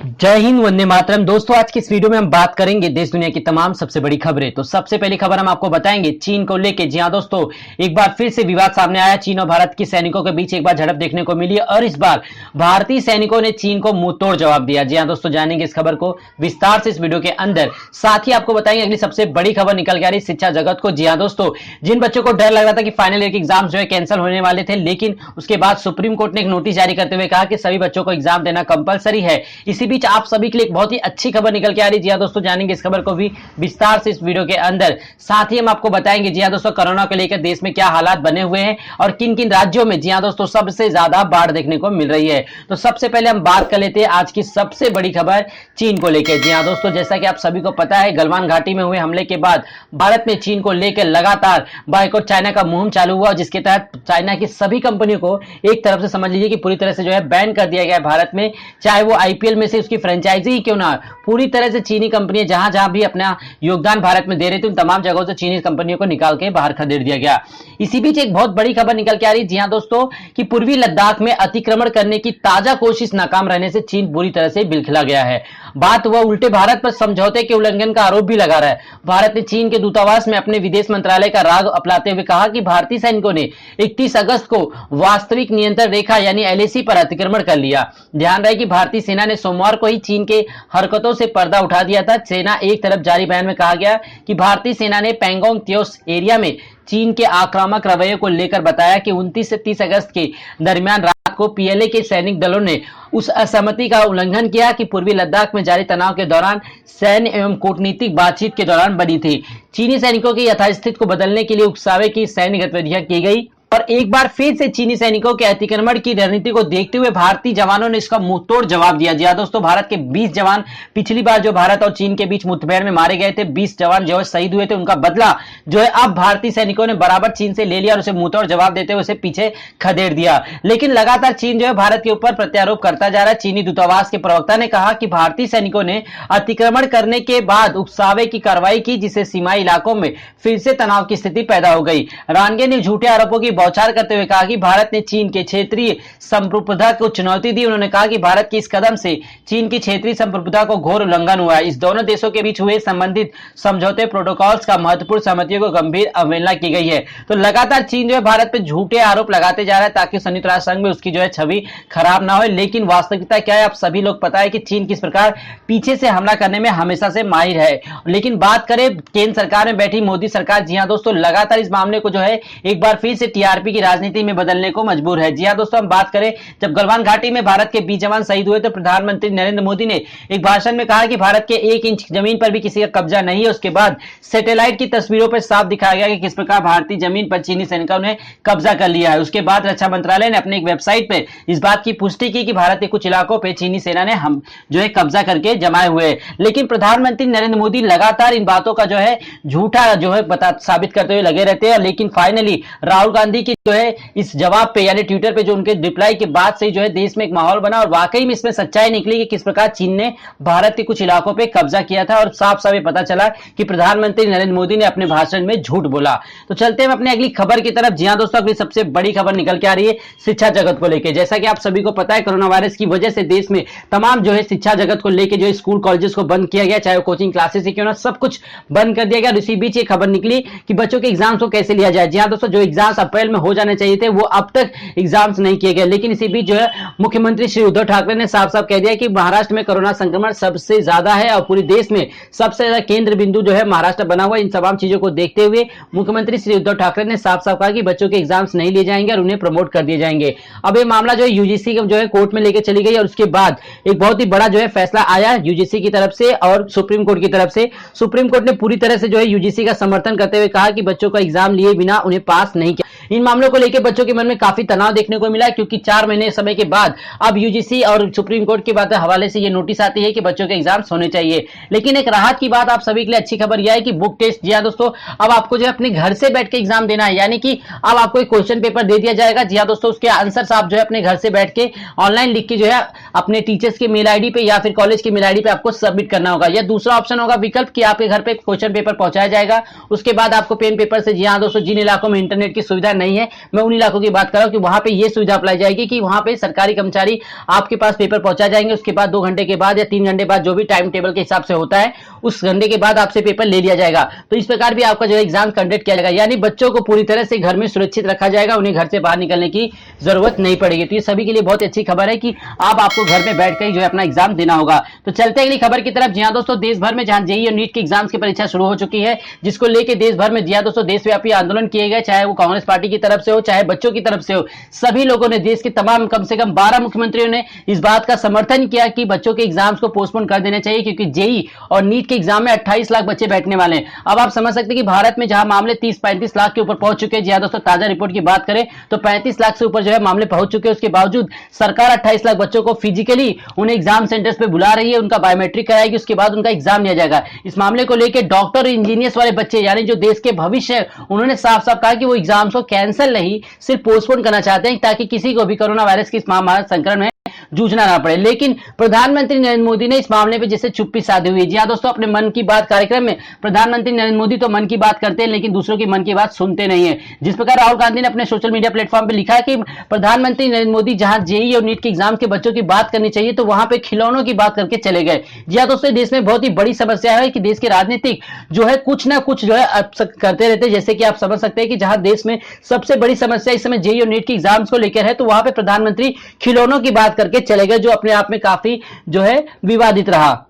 जय हिंद, वंदे मातरम। दोस्तों, आज की इस वीडियो में हम बात करेंगे देश दुनिया की तमाम सबसे बड़ी खबरें। तो सबसे पहली खबर हम आपको बताएंगे चीन को लेके। जी हां दोस्तों, एक बार फिर से विवाद सामने आया। चीन और भारत के सैनिकों के बीच एक बार झड़प देखने को मिली और इस बार भारतीय सैनिकों ने चीन को मुंहतोड़ जवाब दिया। जी हां दोस्तों, जानेंगे इस खबर को विस्तार से इस वीडियो के अंदर। साथ ही आपको बताएंगे अगली सबसे बड़ी खबर निकल के आ रही शिक्षा जगत को। जी हां दोस्तों, जिन बच्चों को डर लग रहा था कि फाइनल ईयर के एग्जाम जो है कैंसिल होने वाले थे, लेकिन उसके बाद सुप्रीम कोर्ट ने एक नोटिस जारी करते हुए कहा कि सभी बच्चों को एग्जाम देना कंपलसरी है। इसी बीच आप सभी के लिए बहुत ही अच्छी खबर निकल के आ रही है। जी हां दोस्तों, जानेंगे इस खबर को भी विस्तार से इस वीडियो के अंदर। साथ ही हम आपको बताएंगे जी हां दोस्तों, कोरोना को लेकर देश में क्या हालात बने हुए हैं और किन किन राज्यों में जी हां दोस्तों सबसे ज्यादा बाढ़ देखने को मिल रही है। तो सबसे पहले हम बात कर लेते हैं आज की सबसे बड़ी खबर चीन को लेकर। जी हां दोस्तों, जैसा कि आप सभी को पता है, गलवान घाटी में हुए हमले के बाद भारत में चीन को लेकर लगातार बाइकॉट चाइना का मुहिम चालू हुआ, जिसके तहत चाइना की सभी कंपनियों को एक तरफ से समझ लीजिए कि पूरी तरह से जो है बैन कर दिया गया है भारत में। चाहे वो आईपीएल में से उसकी फ्रेंचाइजी ही क्यों ना, पूरी तरह से चीनी कंपनियां जहां जहां भी अपना योगदान भारत में दे रही थी, उन तमाम जगहों से चीनी कंपनियों को निकाल के बाहर खदेड़ दिया गया। इसी बीच एक बहुत बड़ी खबर निकल के आ रही है। जी हां दोस्तों, कि पूर्वी लद्दाख में अतिक्रमण करने की ताजा कोशिश नाकाम रहने से चीन बुरी तरह से बिलखिला गया है। बात वह उल्टे भारत पर समझौते के उल्लंघन का आरोप भी लगा रहा है। भारत ने चीन के दूतावास में अपने विदेश मंत्रालय का राग अपनाते हुए कहा कि भारतीय सैनिकों ने 31 अगस्त को वास्तविक नियंत्रण रेखा यानी एलएसी पर अतिक्रमण कर लिया। ध्यान रहे कि भारतीय सेना ने सोमवार को ही चीन के हरकतों से पर्दा उठा दिया था। सेना एक तरफ जारी बयान में कहा गया कि भारतीय सेना ने पैंगोंग त्योस एरिया में चीन के आक्रामक रवैये को लेकर बताया कि 29 से 30 अगस्त के दरमियान रात को पीएलए के सैनिक दलों ने उस असहमति का उल्लंघन किया कि पूर्वी लद्दाख में जारी तनाव के दौरान सैन्य एवं कूटनीतिक बातचीत के दौरान बनी थी। चीनी सैनिकों की यथास्थिति को बदलने के लिए उकसावे की सैन्य गतिविधियां की गई और एक बार फिर से चीनी सैनिकों के अतिक्रमण की रणनीति को देखते हुए भारतीय जवानों ने इसका मुंहतोड़ जवाब दिया। जी हां दोस्तों, भारत के 20 जवान पिछली बार जो भारत और चीन के बीच मुठभेड़ में मारे गए थे, 20 जवान जो है शहीद हुए थे, उनका बदला जो है अब भारतीय सैनिकों ने बराबर चीन से ले लिया और उसे मुंहतोड़ जवाब देते हुए उसे पीछे खदेड़ दिया। लेकिन लगातार चीन जो है भारत के ऊपर प्रत्यारोप करता जा रहा है। चीनी दूतावास के प्रवक्ता ने कहा कि भारतीय सैनिकों ने अतिक्रमण करने के बाद उकसावे की कार्रवाई की, जिससे सीमाई इलाकों में फिर से तनाव की स्थिति पैदा हो गई। रानगे ने झूठे आरोपों की बौछार करते हुए कहा कि भारत ने चीन के क्षेत्रीय संप्रभुता को चुनौती दी। उन्होंने कहा कि भारत के इस कदम से चीन की क्षेत्रीय संप्रभुता को घोर उल्लंघन हुआ है। इस दोनों देशों के बीच हुए संबंधित समझौते प्रोटोकॉल्स का महत्वपूर्ण सहमतियों को गंभीर अवहेलना की गई है। तो लगातार चीन जो है भारत पे झूठे आरोप लगाते जा रहा है ताकि संयुक्त राष्ट्र संघ में उसकी जो है छवि खराब ना हो। लेकिन वास्तविकता क्या है, आप सभी लोग पता है कि चीन किस प्रकार पीछे से हमला करने में हमेशा से माहिर है। लेकिन बात करें केंद्र सरकार में बैठी मोदी सरकार, जी हां दोस्तों, लगातार इस मामले को जो है एक बार फिर से टीआरपी की राजनीति में बदलने को मजबूर है। जी हां दोस्तों, हम बात करें जब गलवान घाटी में भारत के 20 जवान शहीद हुए तो प्रधानमंत्री नरेंद्र मोदी ने एक भाषण में कहा कि भारत के 1 इंच जमीन पर भी किसी का कब्जा नहीं है। उसके बाद सैटेलाइट की तस्वीरों पर साफ दिखाया गया कि किस प्रकार भारतीय जमीन पर चीनी सैनिकों ने कब्जा कर लिया है। उसके बाद रक्षा मंत्रालय ने अपनी एक वेबसाइट पे इस बात की पुष्टि की कि भारत के कुछ इलाकों पे चीनी सेना ने हम जो है कब्जा करके जमाए हुए। लेकिन प्रधानमंत्री नरेंद्र मोदी लगातार इन बातों का जो है झूठा जो है साबित करते हुए लगे रहते हैं। लेकिन फाइनली राहुल गांधी की जो है इस जवाब पे यानी ट्विटर पे जो उनके रिप्लाई के बाद से जो है देश में एक माहौल बना और वाकई में इसमें सच्चाई निकली कि किस प्रकार चीन ने भारत के कुछ इलाकों पे कब्जा किया था और साफ साफ ये पता चला कि प्रधानमंत्री नरेंद्र मोदी ने अपने भाषण में झूठ बोला। तो चलते हैं अपने अगली खबर की तरफ। जी हां दोस्तों, अगली सबसे बड़ी खबर निकल के आ रही है शिक्षा जगत को लेकर। जैसा कि आप सभी को पता है, कोरोना वायरस की वजह से देश में तमाम जो है शिक्षा जगत को लेकर जो है स्कूल कॉलेजेस को बंद किया गया, चाहे कोचिंग क्लासेस ही क्यों ना, सब कुछ बंद कर दिया गया। और इसी बीच ये खबर निकली कि बच्चों के एग्जाम्स को कैसे लिया जाए। जी हां दोस्तों, जो एग्जाम्स अप्रैल में हो जाने चाहिए थे वो अब तक एग्जाम्स नहीं किए गए। लेकिन इसी बीच जो है मुख्यमंत्री श्री उद्धव ठाकरे ने साफ साफ कह दिया कि महाराष्ट्र में कोरोना संक्रमण सबसे ज्यादा है और पूरे देश में सबसे ज्यादा केंद्र बिंदु जो है महाराष्ट्र बना हुआ है। इन तमाम चीजों को देखते हुए मुख्यमंत्री श्री उद्धव ठाकरे ने साफ साफ कहा कि बच्चों के एग्जाम्स नहीं लिए जाएंगे और उन्हें प्रमोट कर दिए जाएंगे। अब ये मामला जो है यूजीसी जो है कोर्ट में लेकर चली गई और उसके बाद एक बहुत ही बड़ा जो है फैसला आया यूजीसी की तरफ से और सुप्रीम कोर्ट की तरफ से। सुप्रीम कोर्ट ने पूरी तरह से जो है यूजीसी का समर्थन करते हुए कहा कि बच्चों का एग्जाम लिए बिना उन्हें पास नहीं किया। इन मामलों को लेकर बच्चों के मन में काफी तनाव देखने को मिला, क्योंकि 4 महीने समय के बाद अब यूजीसी और सुप्रीम कोर्ट की बात हवाले से ये नोटिस आती है कि बच्चों के एग्जाम्स होने चाहिए। लेकिन एक राहत की बात आप सभी के लिए अच्छी खबर यह है कि बुक टेस्ट, जी हां दोस्तों, अब आपको जो है अपने घर से बैठ के एग्जाम देना है, यानी कि अब आपको एक क्वेश्चन पेपर दे दिया जाएगा। जी हां दोस्तों, उसके आंसर आप जो है अपने घर से बैठ के ऑनलाइन लिख के जो है अपने टीचर्स के मेल आईडी पे या फिर कॉलेज की मेल आईडी पे आपको सबमिट करना होगा। या दूसरा ऑप्शन होगा विकल्प कि आपके घर पे क्वेश्चन पेपर पहुंचाया जाएगा, उसके बाद आपको पेन पेपर से, जी हां दोस्तों, जिन इलाकों में इंटरनेट की सुविधा नहीं नहीं है। मैं उन इलाकों की बात कर रहा हूं कि वहां पे ये सुविधा अप्लाई जाएगी कि वहां पे सरकारी कर्मचारी आपके पास पेपर पहुंचा जाएंगे, उसके बाद 2 घंटे के बाद या 3 घंटे बाद जो भी टाइम टेबल के हिसाब से होता है उस घंटे के बाद आपसे पेपर ले लिया जाएगा। तो इस प्रकार भी आपका जो है एग्जाम कंडक्ट किया जाएगा, यानी बच्चों को पूरी तरह से घर में सुरक्षित रखा जाएगा, उन्हें घर से बाहर निकलने की जरूरत नहीं पड़ेगी। तो ये सभी के लिए बहुत अच्छी खबर है कि अब आपको घर में बैठकर ही जो है अपना एग्जाम देना होगा। तो चलते हैं अगली खबर की तरफ। जी हां दोस्तों, देश भर में जहां जेईई और नीट की एग्जाम्स की परीक्षा शुरू हो चुकी है, जिसको लेकर देश भर में जी हां दोस्तों देशव्यापी आंदोलन किए गए, चाहे वो कांग्रेस पार्टी की तरफ से हो चाहे बच्चों की तरफ से हो। सभी लोगों ने, देश के तमाम कम से कम 12 मुख्यमंत्रियों ने इस बात का समर्थन किया कि बच्चों के एग्जाम्स को पोस्टपोन कर देना चाहिए, क्योंकि जेईई और नीट के एग्जाम में 28 लाख बच्चे बैठने वाले हैं। अब आप समझ सकते हैं कि भारत में जहां मामले 30-35 लाख के ऊपर पहुंच चुके हैं, जी हां दोस्तों ताजा रिपोर्ट की बात करें तो 35 लाख से ऊपर जो है मामले पहुंच चुके हैं। उसके बावजूद सरकार 28 लाख बच्चों को फिजिकली उन्हें एग्जाम सेंटर्स पे बुला रही है, उनका बायोमेट्रिक कराएगी, उसके बाद उनका एग्जाम लिया जाएगा। इस मामले को लेकर डॉक्टर और इंजीनियर्स वाले बच्चे, यानी जो देश के भविष्य है, उन्होंने साफ साफ कहा कि वो एग्जाम्स को कैंसिल नहीं सिर्फ पोस्टपोन करना चाहते हैं, ताकि किसी को भी कोरोना वायरस की इस महामारी संक्रमण में जूझना ना पड़े। लेकिन प्रधानमंत्री नरेंद्र मोदी ने इस मामले पे जैसे चुप्पी साधी हुई है। जी हां दोस्तों, अपने मन की बात कार्यक्रम में प्रधानमंत्री नरेंद्र मोदी तो मन की बात करते हैं, लेकिन दूसरों की मन की बात सुनते नहीं है। जिस प्रकार राहुल गांधी ने अपने सोशल मीडिया प्लेटफॉर्म पे लिखा है कि प्रधानमंत्री नरेंद्र मोदी जहां जेईई और नीट के एग्जाम के बच्चों की बात करनी चाहिए तो वहां पे खिलौनों की बात करके चले गए। जी हां दोस्तों, देश में बहुत ही बड़ी समस्या है कि देश के राजनीतिक जो है कुछ ना कुछ जो है करते रहते हैं। जैसे कि आप समझ सकते हैं कि जहां देश में सबसे बड़ी समस्या इस समय जेईई और नीट के एग्जाम्स को लेकर है, तो वहां पे प्रधानमंत्री खिलौनों की बात करके चले गए, जो अपने आप में काफी जो है विवादित रहा।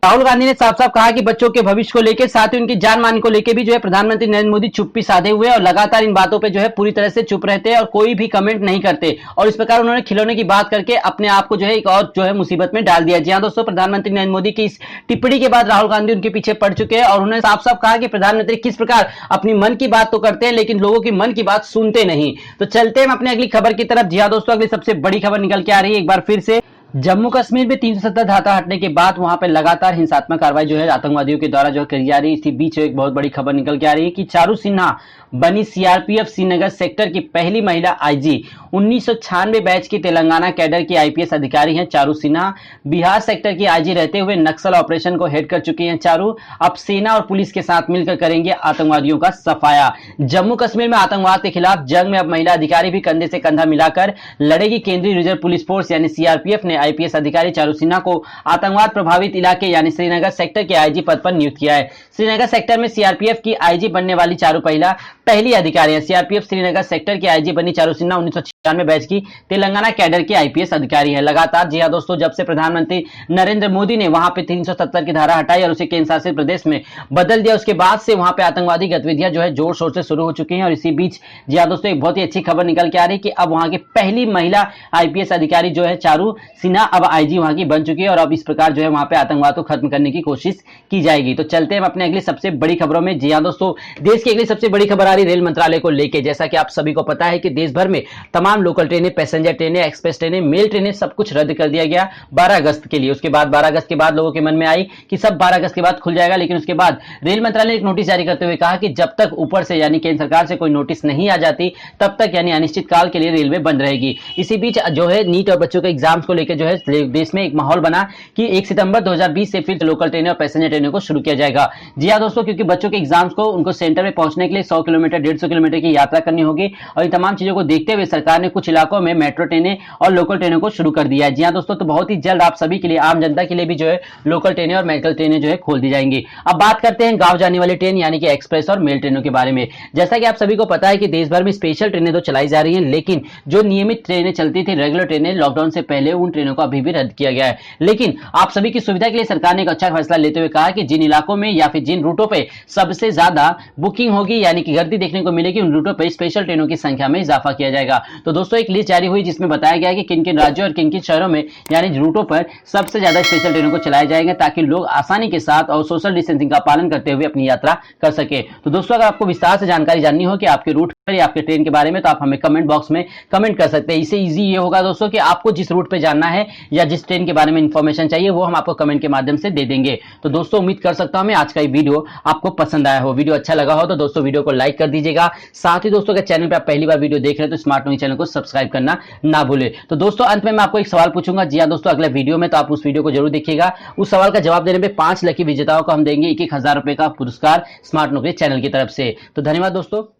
राहुल गांधी ने साफ साफ कहा कि बच्चों के भविष्य को लेकर, साथ ही उनकी जान मान को लेकर भी जो है प्रधानमंत्री नरेंद्र मोदी चुप्पी साधे हुए और लगातार इन बातों पे जो है पूरी तरह से चुप रहते हैं और कोई भी कमेंट नहीं करते। और इस प्रकार उन्होंने खिलौने की बात करके अपने आप को जो है एक और जो है मुसीबत में डाल दिया। जी हां दोस्तों, प्रधानमंत्री नरेंद्र मोदी की इस टिप्पणी के बाद राहुल गांधी उनके पीछे पड़ चुके हैं और उन्होंने साफ साफ कहा कि प्रधानमंत्री किस प्रकार अपनी मन की बात तो करते हैं, लेकिन लोगों की मन की बात सुनते नहीं। तो चलते हैं अपने अगली खबर की तरफ। जी हां दोस्तों, अगली सबसे बड़ी खबर निकल के आ रही है एक बार फिर से। जम्मू कश्मीर में 370 धारा हटने के बाद वहां पर लगातार हिंसात्मक कार्रवाई जो है आतंकवादियों के द्वारा जो करी जा रही है। इसी बीच एक बहुत बड़ी खबर निकल के आ रही है कि चारू सिन्हा बनी सीआरपीएफ श्रीनगर सेक्टर की पहली महिला आईजी। 1996 बैच की तेलंगाना कैडर की आईपीएस अधिकारी हैं चारू सिन्हा। बिहार सेक्टर की आईजी रहते हुए नक्सल ऑपरेशन को हेड कर चुकी हैं चारू। अब सेना और पुलिस के साथ मिलकर करेंगे आतंकवादियों का सफाया। जम्मू कश्मीर में आतंकवाद के खिलाफ जंग में अब महिला अधिकारी भी कंधे से कंधा मिलाकर लड़ेगी। केंद्रीय रिजर्व पुलिस फोर्स यानी सीआरपीएफ ने आईपीएस अधिकारी चारू सिन्हा को आतंकवाद प्रभावित इलाके यानी श्रीनगर सेक्टर के आईजी पद पर नियुक्त किया है। श्रीनगर सेक्टर में सीआरपीएफ की आईजी बनने वाली चारू पहली अधिकारी है। सीआरपीएफ श्रीनगर सेक्टर की आईजी बनी चारू सिन्हा 1996 बैच की तेलंगाना कैडर की आईपीएस अधिकारी है। लगातार जी हां दोस्तों, जब से प्रधानमंत्री नरेंद्र मोदी ने वहां पे 370 की धारा हटाई और उसे केंद्र शासित प्रदेश में बदल दिया, उसके बाद से वहां पे आतंकवादी गतिविधियां जो है जोर शोर से शुरू हो चुकी हैं। और इसी बीच जी हां दोस्तों, एक बहुत ही अच्छी खबर निकल के आ रही है कि अब वहां की पहली महिला आईपीएस अधिकारी जो है चारू सिन्हा अब आईजी वहां की बन चुकी है और अब इस प्रकार जो है वहां पे आतंकवाद को खत्म करने की कोशिश की जाएगी। तो चलते हैं अपने अगली सबसे बड़ी खबरों में। जी हां दोस्तों, देश की अगली सबसे बड़ी खबर आ रही रेल मंत्रालय को लेकर। जैसा कि आप सभी को पता है कि देश भर में तमाम लोकल ट्रेनें, पैसेंजर ट्रेनें, एक्सप्रेस ट्रेनें, मेल ट्रेनें सब कुछ रद्द कर दिया गया 12 अगस्त के लिए। उसके बाद 12 अगस्त के बाद लोगों के मन में आई कि सब 12 अगस्त के बाद खुल जाएगा, लेकिन उसके बाद रेल मंत्रालय ने एक नोटिस जारी करते हुए कहा कि जब तक ऊपर से यानी केंद्र सरकार से कोई नोटिस नहीं आ जाती तब तक यानी अनिश्चित काल के लिए रेलवे बंद रहेगी। इसी बीच जो है नीट और बच्चों के एग्जाम्स को लेकर जो है देश में एक माहौल बना कि 1 सितंबर 2020 से फिर लोकल ट्रेनें और पैसेंजर ट्रेनों को शुरू किया जाएगा। जी हां दोस्तों, क्योंकि बच्चों के एग्जाम्स को उनको सेंटर में पहुंचने के लिए 100 किलोमीटर 150 किलोमीटर की यात्रा करनी होगी और इन तमाम चीजों को देखते हुए सरकार ने कुछ इलाकों में मेट्रो ट्रेनें और लोकल ट्रेनों को शुरू कर दिया है। जी हां दोस्तों, तो बहुत ही जल्द आप सभी के लिए, आम जनता के लिए भी जो है लोकल ट्रेनें और मेडिकल ट्रेनें जो है खोल दी जाएंगी। अब बात करते हैं गांव जाने वाली ट्रेन यानी कि एक्सप्रेस और मेल ट्रेनों के बारे में। जैसा कि आप सभी को पता है कि देश भर में स्पेशल ट्रेनें तो चलाई जा रही हैं, लेकिन जो नियमित ट्रेनें चलती थी, रेगुलर ट्रेनें, लॉकडाउन से पहले उन ट्रेनों को अभी भी रद्द किया गया है। लेकिन आप सभी की सुविधा के लिए सरकार ने एक अच्छा फैसला लेते हुए कहा कि जिन इलाकों में या फिर जिन रूटों पे सबसे ज्यादा बुकिंग होगी यानी कि गर्दी देखने को मिलेगी, उन रूटों पे स्पेशल ट्रेनों की संख्या में इजाफा किया जाएगा। तो दोस्तों, एक लिस्ट जारी हुई जिसमें बताया गया कि किन किन राज्यों और किन किन शहरों में यानी रूटों पर सबसे ज्यादा स्पेशल ट्रेनों को चलाए जाएंगे, ताकि लोग आसानी के साथ और सोशल डिस्टेंसिंग का पालन करते हुए अपनी यात्रा कर सके। तो दोस्तों, अगर आपको विस्तार से जानकारी जाननी हो कि आपके रूट पर या आपके ट्रेन के बारे में, तो आप हमें कमेंट बॉक्स में कमेंट कर सकते हैं। इससे इजी ये होगा दोस्तों कि आपको जिस रूट पे जाना है या जिस ट्रेन के बारे में इंफॉर्मेशन चाहिए वो हम आपको कमेंट के माध्यम से दे देंगे। तो दोस्तों, उम्मीद कर सकता हूं मैं आज का ये वीडियो आपको पसंद आया हो। वीडियो अच्छा लगा हो तो दोस्तों वीडियो को लाइक कर दीजिएगा। साथ ही दोस्तों, अगर चैनल पे आप पहली बार वीडियो देख रहे हैं तो स्मार्ट नॉलेज चैनल को सब्सक्राइब करना ना भूले। तो दोस्तों, अंत में मैं आपको एक सवाल पूछूंगा। जी हां दोस्तों, अगले वीडियो में, तो आप उस वीडियो को जरूर देखिएगा। उस सवाल का जवाब देने पे 5 लकी विजेताओं को हम देंगे 1-1 हजार रुपए का पुरस्कार स्मार्ट नौकरी चैनल की तरफ से। तो धन्यवाद दोस्तों।